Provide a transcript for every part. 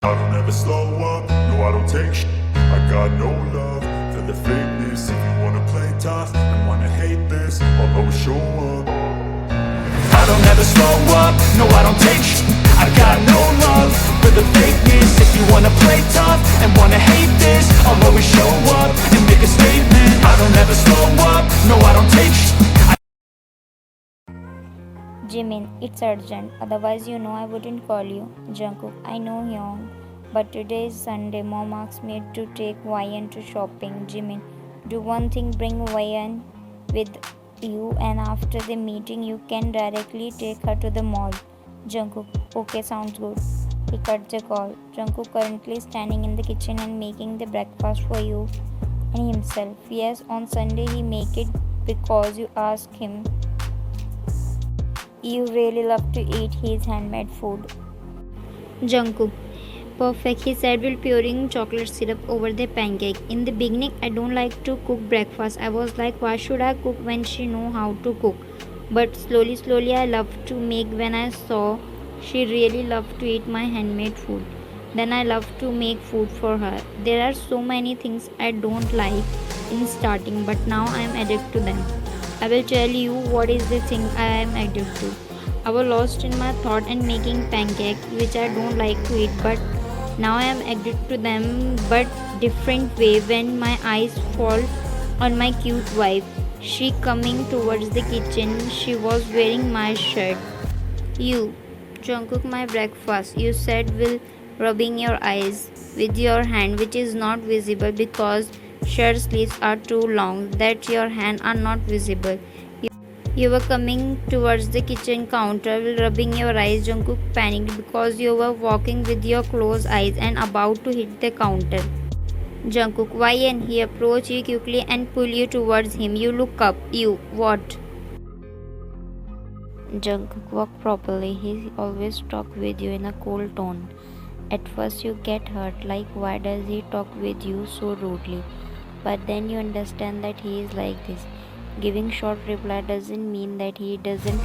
I don't ever slow up, no I don't take shit. I got no love for the fakeness. If you wanna play tough and wanna hate this, I'll always show up. I don't ever slow up, no I don't take shit. I got no love for the fakeness. If you wanna play tough and wanna hate this, I'll always show up and make a statement. I don't ever slow up, no I don't take shit. Jimin, it's urgent. Otherwise, I wouldn't call you. Jungkook, I know Hyung. But today is Sunday. Mom asked me to take YN to shopping. Jimin, do one thing, bring YN with you, and after the meeting, you can directly take her to the mall. Jungkook, okay, sounds good. He cut the call. Jungkook currently standing in the kitchen and making the breakfast for you and himself. Yes, on Sunday he make it because you ask him. You really love to eat his handmade food. Jungkook, perfect, he said while pouring chocolate syrup over the pancake. In the beginning, I don't like to cook breakfast. I was like, why should I cook when she know how to cook? But slowly, I love to make when I saw she really loved to eat my handmade food. Then I love to make food for her. There are so many things I don't like in starting, but now I am addicted to them. I will tell you what is the thing I am addicted to. I was lost in my thought and making pancakes, which I don't like to eat, but now I am addicted to them, but different way. When my eyes fall on my cute wife, she coming towards the kitchen. She was wearing my shirt. You, Jungkook, my breakfast. You said will rubbing your eyes with your hand, which is not visible because shirt sleeves are too long. That your hand are not visible. You were coming towards the kitchen counter while rubbing your eyes. Jungkook panicked because you were walking with your closed eyes and about to hit the counter. Jungkook, why? And he approached you quickly and pulled you towards him. You look up. You, what? Jungkook, walk properly. He always talk with you in a cold tone. At first you get hurt, like why does he talk with you so rudely? But then you understand that he is like this. Giving short reply doesn't mean that he doesn't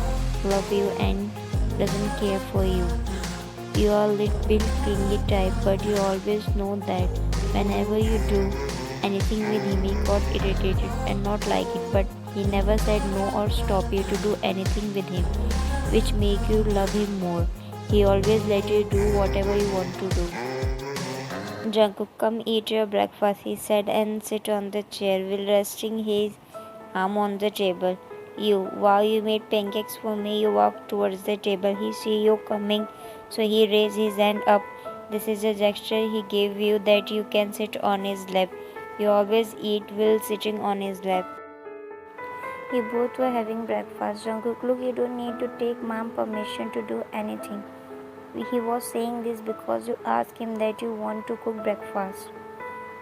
love you and doesn't care for you. You are a little bit clingy type, but you always know that whenever you do anything with him, he got irritated and not like it, but he never said no or stop you to do anything with him, which make you love him more. He always let you do whatever you want to do. Jungkook, come eat your breakfast, he said, and sit on the chair while resting his arm on the table. You, wow, you made pancakes for me. You walked towards the table. He see you coming, so he raised his hand up. This is a gesture he gave you that you can sit on his lap. You always eat while sitting on his lap. You both were having breakfast. Jungkook, look, you don't need to take mom permission to do anything. He was saying this because you asked him that you want to cook breakfast.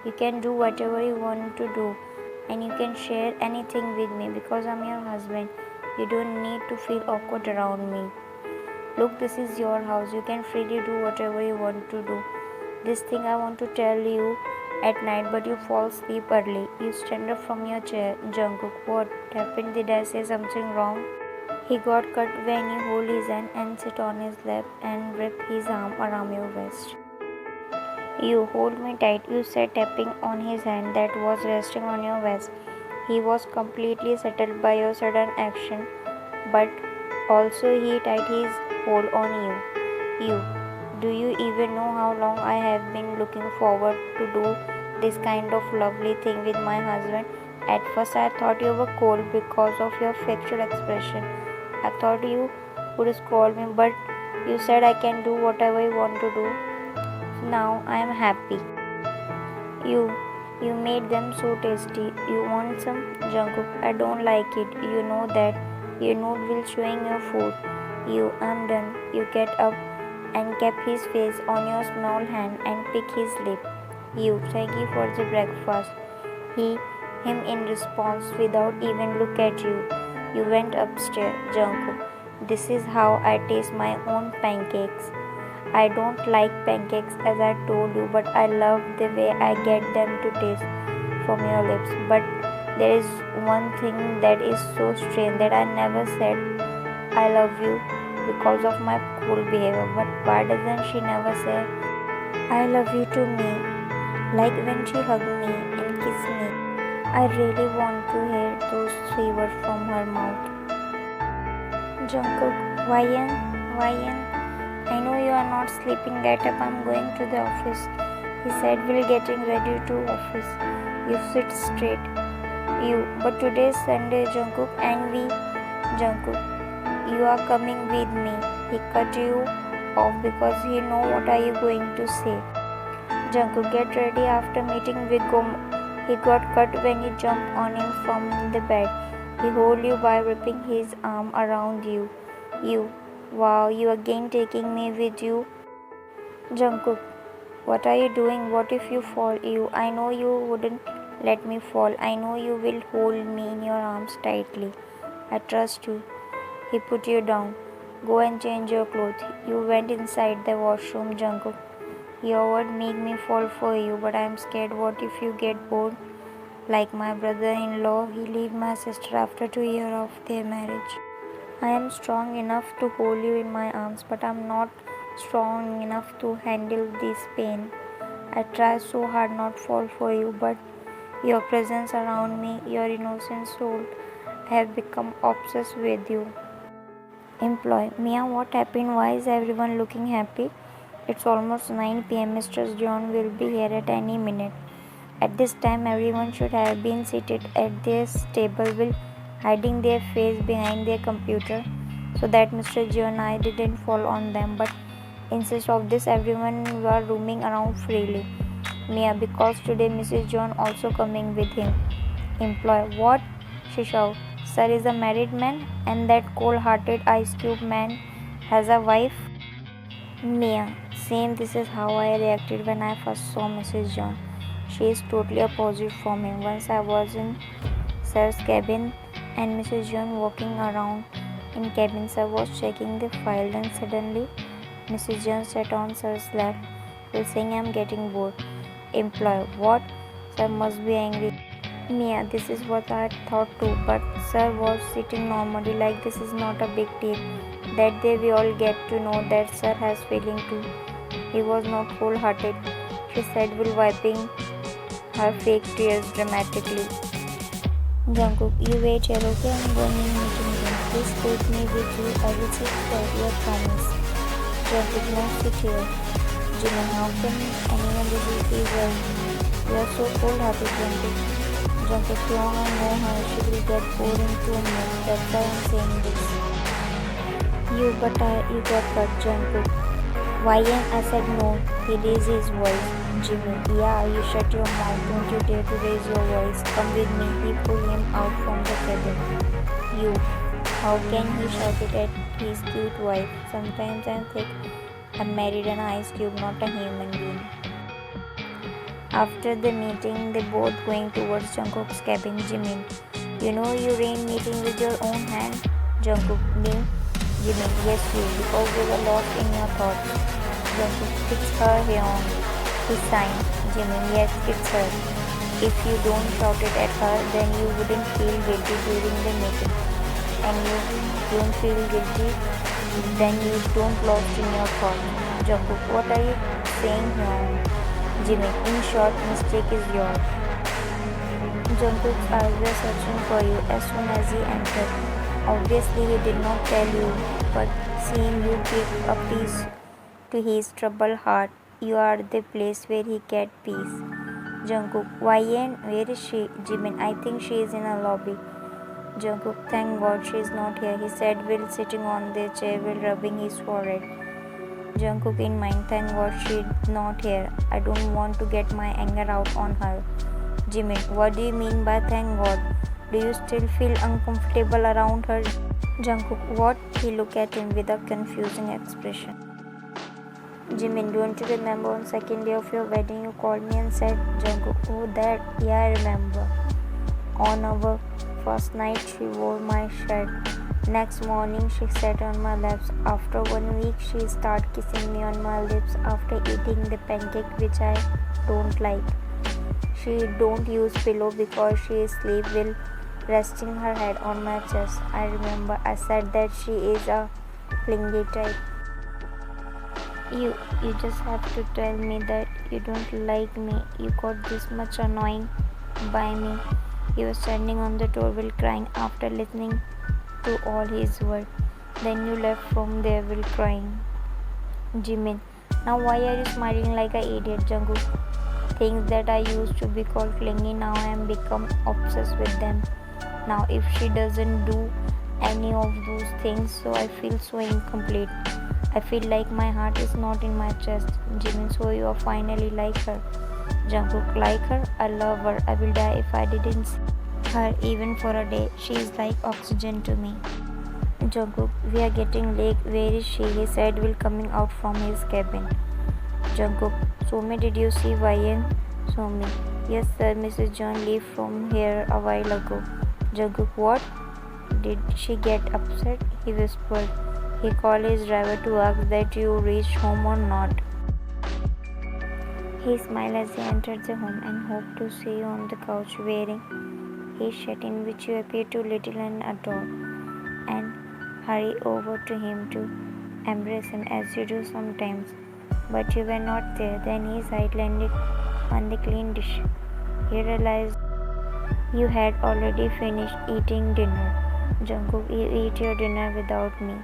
You can do whatever you want to do, and you can share anything with me because I'm your husband. You don't need to feel awkward around me. Look, this is your house. You can freely do whatever you want to do. This thing I want to tell you at night, but you fall asleep early. You stand up from your chair. Jungkook, what happened? Did I say something wrong? He got cut when you hold his hand and sit on his lap and wrap his arm around your waist. You hold me tight, you said, tapping on his hand that was resting on your waist. He was completely settled by your sudden action, but also he tied his hold on you. You, do you even know how long I have been looking forward to do this kind of lovely thing with my husband? At first I thought you were cold because of your facial expression. I thought you would scold me, but you said I can do whatever you want to do. Now I am happy. You made them so tasty. You want some? Jungkook, I don't like it. You know that. You know will showing your food. You, I'm done. You get up and kept his face on your small hand and pick his lip. You, thank you for the breakfast. Him in response without even look at you. You went upstairs. Jungkook, this is how I taste my own pancakes. I don't like pancakes as I told you, but I love the way I get them to taste from your lips. But there is one thing that is so strange that I never said I love you because of my cool behavior. But why doesn't she never say I love you to me, like when she hugged me and kissed me. I really want to hear those three words from her mouth. Jungkook, Wyan, I know you are not sleeping. Get up, I'm going to the office. He said, we're getting ready to office. You sit straight. You, but today is Sunday, Jungkook, and Jungkook, you are coming with me. He cut you off because he know what are you going to say. Jungkook, get ready after meeting with Gom. He got cut when you jumped on him from the bed. He hold you by wrapping his arm around you. Wow, you again taking me with you. Jungkook, what are you doing? What if you fall? I know you wouldn't let me fall. I know you will hold me in your arms tightly. I trust you. He put you down. Go and change your clothes. You went inside the washroom, Jungkook. Your word make me fall for you, but I'm scared. What if you get bored? Like my brother-in-law, he leave my sister after 2 years of their marriage. I am strong enough to hold you in my arms, but I'm not strong enough to handle this pain. I try so hard not fall for you, but your presence around me, your innocent soul, I have become obsessed with you. Employee, Mia, what happened? Why is everyone looking happy? It's almost 9 pm. Mr. John will be here at any minute. At this time, everyone should have been seated at their table while hiding their face behind their computer so that Mr. John and I didn't fall on them. But instead of this, everyone were roaming around freely. Mia, because today Mrs. John also coming with him. Employee, what? She shouted. Sir is a married man and that cold-hearted ice cube man has a wife. Mia, same. This is how I reacted when I first saw Mrs. John. She is totally opposite from him. Once I was in Sir's cabin and Mrs. John walking around in cabin. Sir was checking the file and suddenly Mrs. John sat on Sir's lap while saying I'm getting bored. Employee, what? Sir must be angry. Mia, this is what I thought too, but Sir was sitting normally like this is not a big deal. That day we all get to know that Sir has feeling too. He was not cold-hearted, she said while wiping her fake tears dramatically. Jungkook, you wait here, okay? I'm going in meeting room. Please take me with you. I will sit for your promise. Jungkook, now sit here. Jimin, how can anyone resist these words? You are so cold-hearted, Jungkook. Jungkook, long I know her. She will get bored in 2 minutes. That's why I'm saying this. You got cut, Jungkook. Why? I said no. He raised his voice. Jimin, yeah, you shut your mouth. Don't you dare to raise your voice. Come with me. He pulled him out from the cabin. You. How can he shout it at his cute wife? Sometimes I think I'm married an ice cube, not a human being. After the meeting, they both going towards Jungkook's cabin. Jimin, you know you ran meeting with your own hand. Jungkook, me? Jimin, yes you, because you were lost in your thoughts. Jungkook, it's her Hyeon. He signed. Jimin, yes, it's her. If you don't shout it at her, then you wouldn't feel guilty during the meeting. And you don't feel guilty, then you don't lost in your thoughts. Jungkook, what are you saying Hyeon? Jimin, in short, mistake is yours. Jungkook's eyes were searching for you as soon as he entered. Obviously, he did not tell you, but seeing you give a peace to his troubled heart, you are the place where he get peace. Jungkook, why and where is she? Jimin, I think she is in a lobby. Jungkook, thank God she is not here, he said while sitting on the chair while rubbing his forehead. Jungkook in mind, thank God she's not here. I don't want to get my anger out on her. Jimin, what do you mean by thank God? Do you still feel uncomfortable around her? Jungkook, what? He looked at him with a confusing expression. Jimin, don't you remember on second day of your wedding you called me and said, Jungkook, oh that, yeah I remember. On our first night she wore my shirt. Next morning she sat on my laps. After 1 week she started kissing me on my lips after eating the pancake which I don't like. She don't use pillow because she sleep while resting her head on my chest. I remember I said that she is a clingy type. You just have to tell me that you don't like me. You got this much annoying by me. He was standing on the doorbell crying after listening to all his words. Then you left from there while crying. Jimin, now why are you smiling like an idiot, Jungkook? Things that I used to be called clingy, now I am become obsessed with them. Now if she doesn't do any of those things, so I feel so incomplete. I feel like my heart is not in my chest. Jimin, so you are finally like her. Jungkook, like her? I love her. I will die if I didn't see her even for a day. She is like oxygen to me. Jungkook, we are getting late. Where is she? He said while coming out from his cabin. Jungkook, Somi, did you see YN? Somi, yes sir, Mrs. John left from here a while ago. Jungkook, what? Did she get upset? He whispered. He called his driver to ask that you reached home or not. He smiled as he entered the home and hoped to see you on the couch wearing his shirt in which you appeared too little and adore, and hurry over to him to embrace him as you do sometimes. But you were not there. Then his eye landed on the clean dish. He realized you had already finished eating dinner. Jungkook, you eat your dinner without me.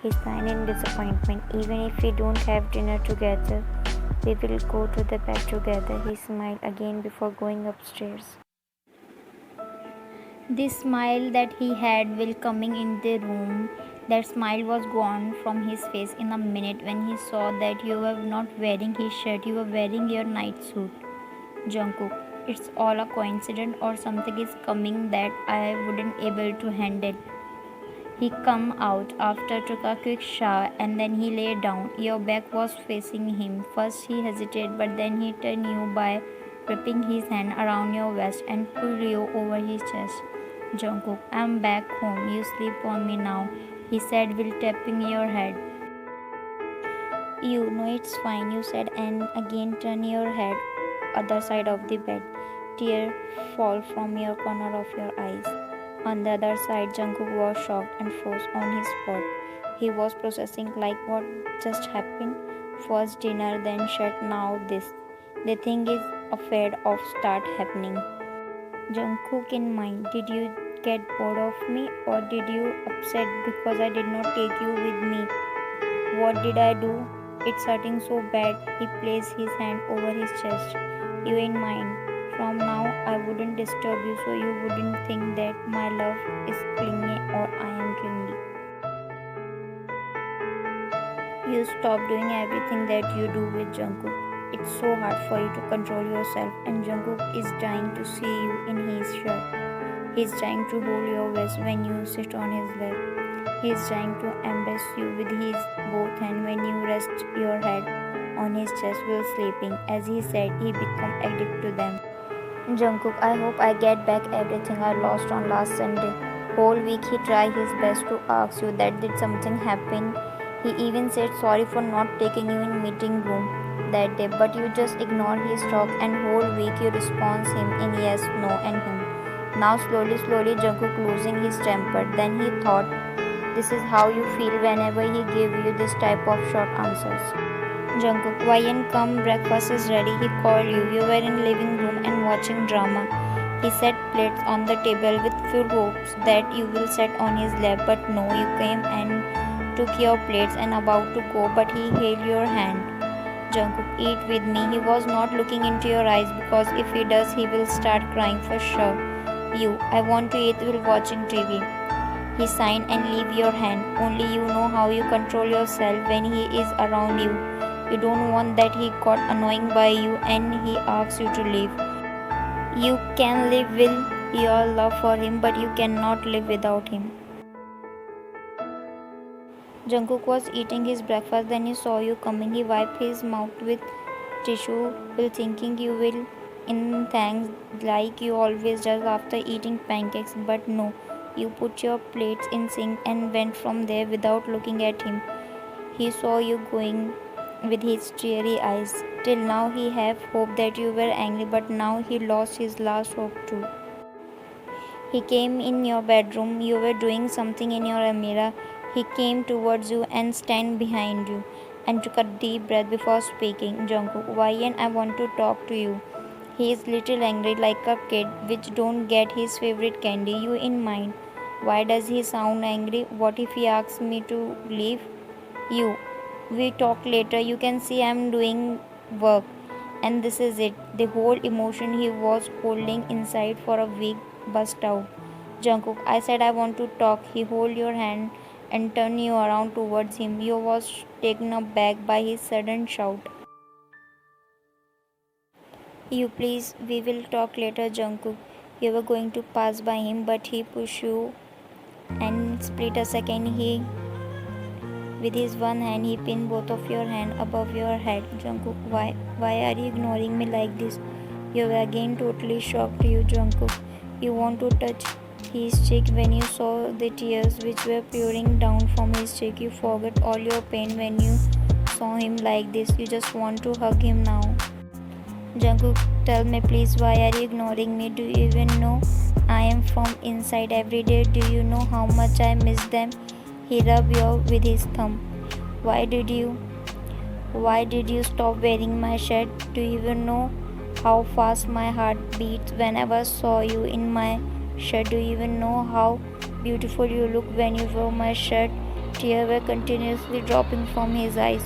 He sighed in disappointment. Even if we don't have dinner together, we will go to the bed together. He smiled again before going upstairs. The smile that he had while coming in the room, that smile was gone from his face in a minute when he saw that you were not wearing his shirt, you were wearing your night suit. Jungkook, it's all a coincidence or something is coming that I wouldn't able to handle. He come out after took a quick shower and then he lay down. Your back was facing him. First he hesitated but then he turned you by wrapping his hand around your waist and pulled you over his chest. Jungkook, I'm back home. You sleep on me now, he said while tapping your head. You know it's fine, you said and again turn your head other side of the bed. Tear fall from your corner of your eyes. On the other side, Jungkook was shocked and froze on his spot. He was processing like what just happened. First dinner, then shirt, now this. The thing is afraid of start happening. Jungkook in mind, did you get bored of me or did you upset because I did not take you with me? What did I do? It's hurting so bad. He placed his hand over his chest. You in mind. From now, I wouldn't disturb you so you wouldn't think that my love is clingy or I am clingy. You stop doing everything that you do with Jungkook. It's so hard for you to control yourself, and Jungkook is dying to see you in his shirt. He's trying to hold your waist when you sit on his lap. He's trying to embrace you with his both hands when you rest your head on his chest while sleeping. As he said, he become addicted to them. Jungkook, I hope I get back everything I lost on last Sunday. Whole week he tried his best to ask you that did something happen. He even said sorry for not taking you in meeting room that day, but you just ignored his talk and whole week you respond him in yes, no and him. Now slowly Jungkook losing his temper. Then he thought this is how you feel whenever he give you this type of short answers. Jungkook, YN come, breakfast is ready. He called you. You were in living room and watching drama. He set plates on the table with few hopes that you will sit on his lap, but no, you came and took your plates and about to go, but he held your hand. Jungkook, eat with me. He was not looking into your eyes because if he does, he will start crying for sure. You, I want to eat while watching TV. He signed and leave your hand. Only you know how you control yourself when he is around you. You don't want that he got annoying by you and he asks you to leave. You can live with your love for him, but you cannot live without him. Jungkook was eating his breakfast, then he saw you coming. He wiped his mouth with tissue while thinking you will in thanks like you always does after eating pancakes, but no. You put your plates in sink and went from there without looking at him. He saw you going with his teary eyes. Till now he have hoped that you were angry, but now he lost his last hope too. He came in your bedroom, you were doing something in your mirror. He came towards you and stand behind you. and took a deep breath before speaking. Jungkook, why and I want to talk to you. He is little angry like a kid which don't get his favorite candy. You in mind. Why does he sound angry? What if he asks me to leave? You. We talk later. You can see I'm doing work. And this is it. The whole emotion he was holding inside for a week burst out. Jungkook, I said I want to talk. He hold your hand and turn you around towards him. You was taken aback by his sudden shout. You please, we will talk later, Jungkook. You were going to pass by him, but he pushed you and split a second. With his one hand, he pinned both of your hands above your head. Jungkook, why are you ignoring me like this? You were again totally shocked, you Jungkook. You want to touch his cheek when you saw the tears which were pouring down from his cheek. You forgot all your pain when you saw him like this. You just want to hug him now. Jungkook, tell me please, why are you ignoring me? Do you even know I am from inside every day? Do you know how much I miss them? He rubbed you with his thumb. Why did you stop wearing my shirt? Do you even know how fast my heart beats whenever I saw you in my shirt? Do you even know how beautiful you look when you wore my shirt? Tears were continuously dropping from his eyes.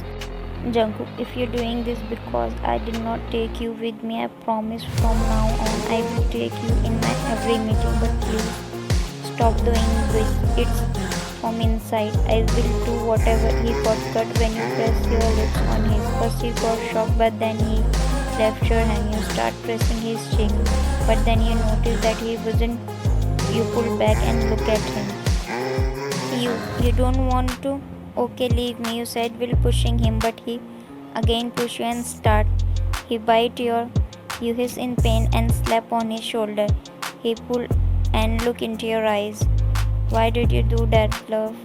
Jungkook, if you're doing this because I did not take you with me, I promise from now on I will take you in my every meeting. But please stop doing this. It's from inside. I will do whatever. He got cut when you press your lips on his. First he got shocked, but then he left your hand. You start pressing his cheek, but then you notice that he wasn't. You pull back and look at him. You don't want to? Okay, leave me, you said, while pushing him, but he again push you and start. He bite you hiss in pain and slap on his shoulder. He pull and look into your eyes. Why did you do that, love?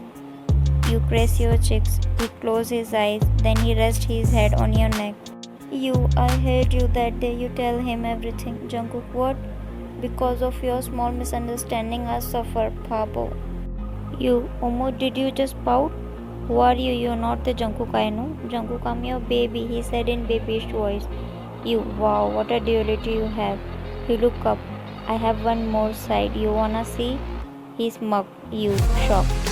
You press your cheeks. He close his eyes, then he rest his head on your neck. I hate you that day. You tell him everything. Jungkook, what? Because of your small misunderstanding, I suffer, Pabo. Omo, did you just pout? Who are you? You're not the Jungkook I know. Jungkook, I'm your baby, he said in babyish voice. Wow, what a duality you have. He looked up. I have one more side. You wanna see? He smuggled. Shocked.